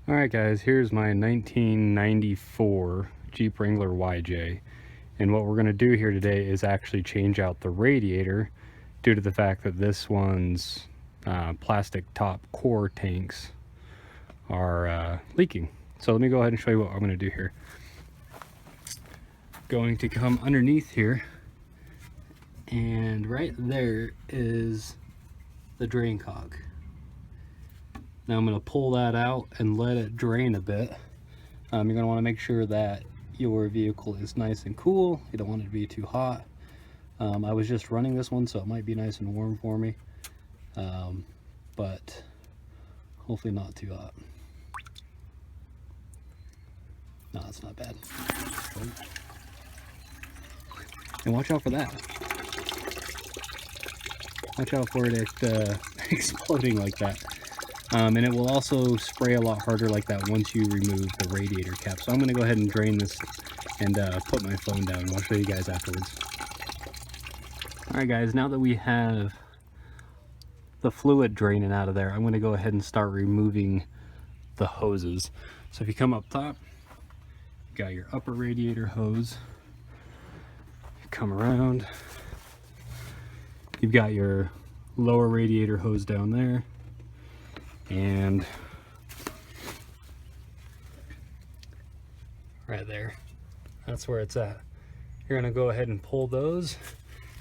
Alright guys, here's my 1994 Jeep Wrangler YJ, and what we're going to do here today is actually change out the radiator due to the fact that this one's plastic top core tanks are leaking. So let me go ahead and show you what I'm going to do here. Going to come underneath here, and right there is the drain cog. Now I'm going to pull that out and let it drain a bit. You're going to want to make sure that your vehicle is nice and cool. You don't want it to be too hot. I was just running this one, so it might be nice and warm for me, but hopefully not too hot. No, it's not bad. And watch out for that. Watch out for it exploding like that. And it will also spray a lot harder like that once you remove the radiator cap. So I'm going to go ahead and drain this and put my phone down. I'll show you guys afterwards. Alright guys, now that we have the fluid draining out of there, I'm going to go ahead and start removing the hoses. So if you come up top, you got your upper radiator hose. You come around, you've got your lower radiator hose down there. And right there, that's where it's at. You're going to go ahead and pull those,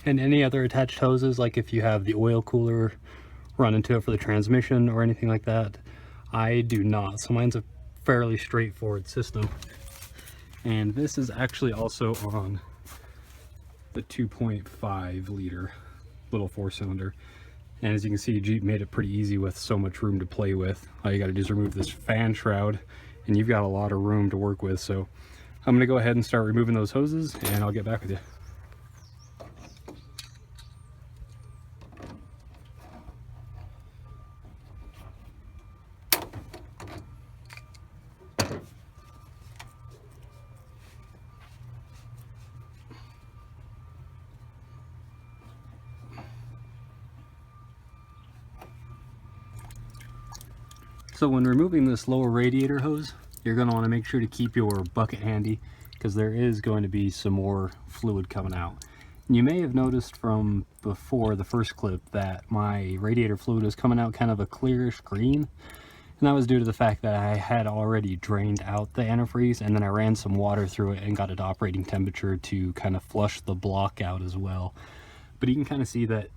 and any other attached hoses, like if you have the oil cooler run into it for the transmission or anything like that. I do not, so mine's a fairly straightforward system. And this is actually also on the 2.5 liter little 4-cylinder. And as you can see, Jeep made it pretty easy with so much room to play with. All you got to do is remove this fan shroud, and you've got a lot of room to work with. So I'm going to go ahead and start removing those hoses, and I'll get back with you. So when removing this lower radiator hose, you're going to want to make sure to keep your bucket handy, because there is going to be some more fluid coming out. And you may have noticed from before the first clip that my radiator fluid was coming out kind of a clearish green, and that was due to the fact that I had already drained out the antifreeze, and then I ran some water through it and got it to operating temperature to kind of flush the block out as well. But you can kind of see that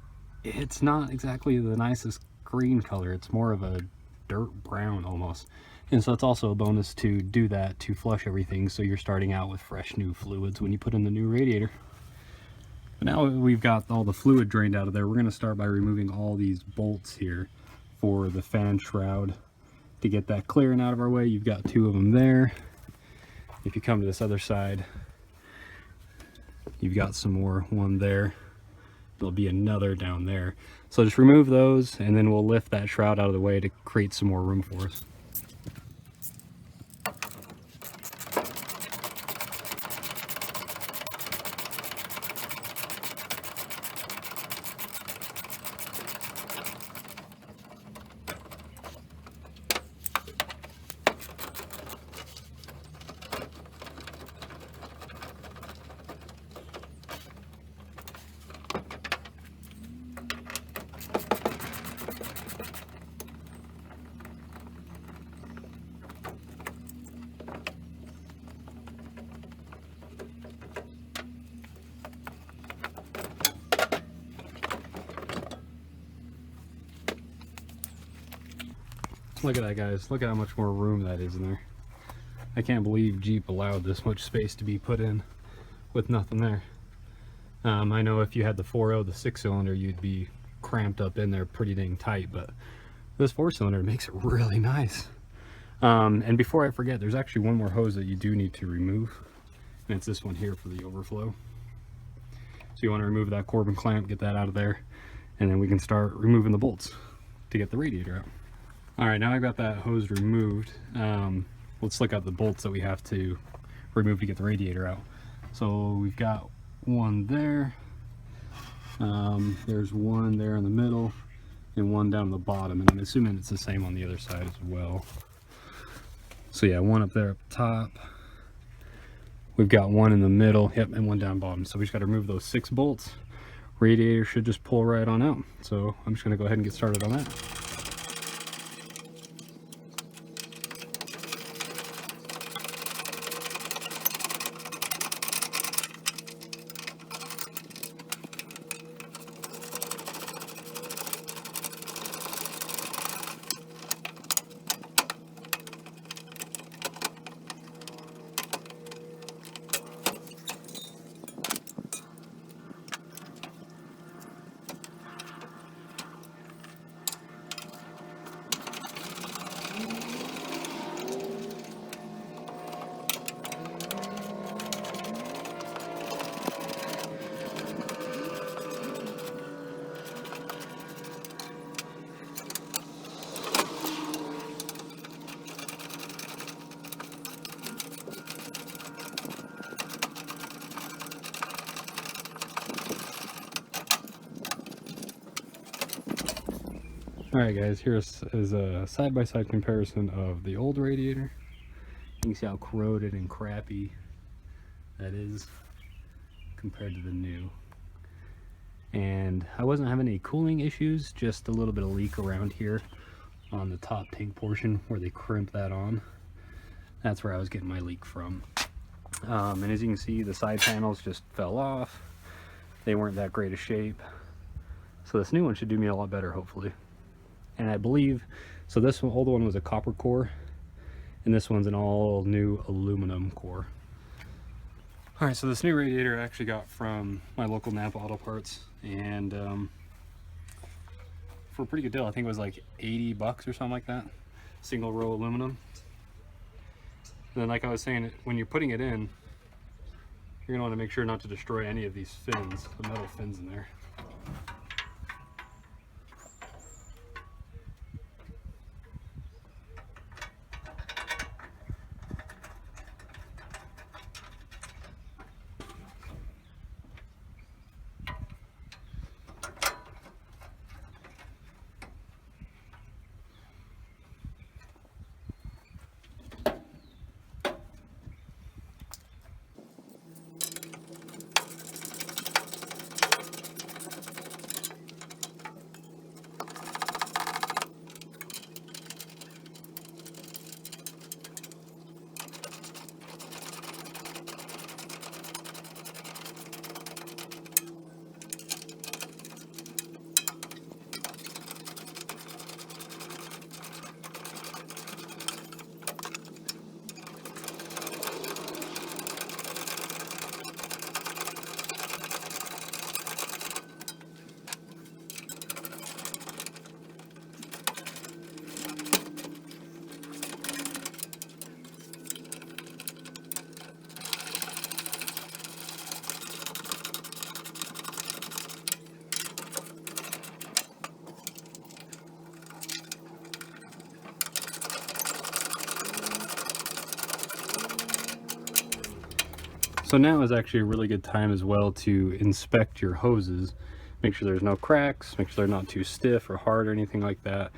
it's not exactly the nicest green color. It's more of a dirt brown almost, and so it's also a bonus to do that to flush everything, so you're starting out with fresh new fluids when you put in the new radiator. But now we've got all the fluid drained out of there, we're going to start by removing all these bolts here for the fan shroud. To get that clearing out of our way, you've got 2 of them there. If you come to this other side, you've got some more, one there. There'll be another down there. So just remove those, and then we'll lift that shroud out of the way to create some more room for us. Look at that, guys. Look at how much more room that is in there. I can't believe Jeep allowed this much space to be put in with nothing there. I know if you had the 4.0, the 6-cylinder, you'd be cramped up in there pretty dang tight, but this 4-cylinder makes it really nice. And before I forget, there's actually one more hose that you do need to remove, and it's this one here for the overflow. So you want to remove that Corbin clamp, get that out of there, and then we can start removing the bolts to get the radiator out. Alright, now I've got that hose removed. Let's look at the bolts that we have to remove to get the radiator out. So we've got one there, there's one there in the middle, and one down the bottom, and I'm assuming it's the same on the other side as well. So yeah, one up there up top. We've got one in the middle, yep, and one down bottom. So we just got to remove those 6 bolts. Radiator should just pull right on out. So I'm just going to go ahead and get started on that. Alright guys, here is a side-by-side comparison of the old radiator. You can see how corroded and crappy that is compared to the new. And I wasn't having any cooling issues, just a little bit of leak around here on the top tank portion where they crimp that on. That's where I was getting my leak from. And as you can see, the side panels just fell off. They weren't that great a shape. So this new one should do me a lot better, hopefully. And I believe, so this one, old one was a copper core, and this one's an all new aluminum core. All right, so this new radiator I actually got from my local Napa Auto Parts, and for a pretty good deal. I think it was like 80 bucks or something like that, single row aluminum. And then, like I was saying, when you're putting it in, you're gonna want to make sure not to destroy any of these fins, the metal fins in there. So now is actually a really good time as well to inspect your hoses. Make sure there's no cracks, make sure they're not too stiff or hard or anything like that.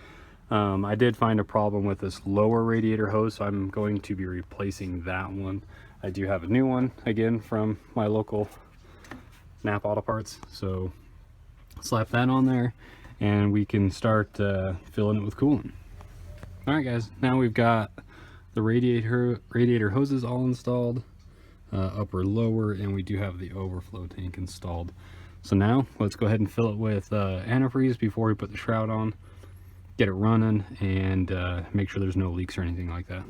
I did find a problem with this lower radiator hose, so I'm going to be replacing that one. I do have a new one, again, from my local Napa Auto Parts. So slap that on there and we can start filling it with coolant. Alright guys, now we've got the radiator hoses all installed. Upper, lower, and we do have the overflow tank installed. So now let's go ahead and fill it with antifreeze before we put the shroud on, get it running, and make sure there's no leaks or anything like that.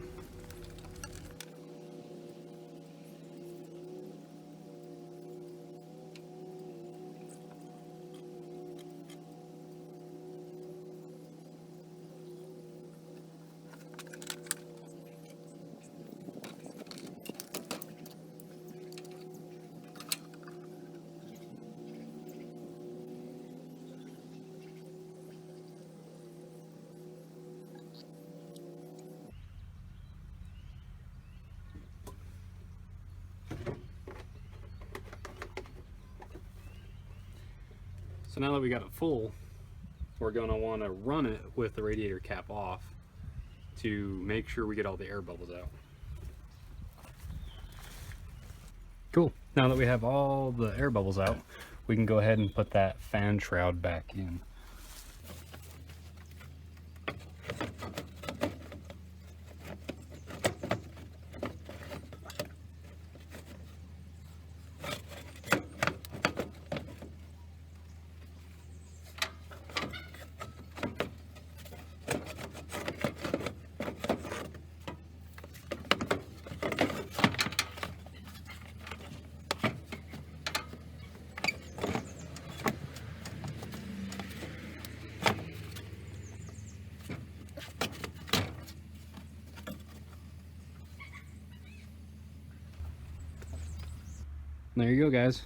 So now that we got it full, we're going to want to run it with the radiator cap off to make sure we get all the air bubbles out. Cool. Now that we have all the air bubbles out, we can go ahead and put that fan shroud back in. There you go, guys.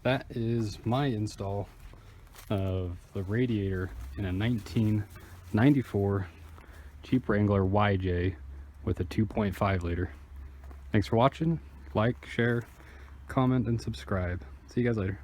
That is my install of the Radiator in a 1994 Jeep Wrangler YJ with a 2.5 liter. Thanks for watching. Like, share, comment, and subscribe. See you guys later.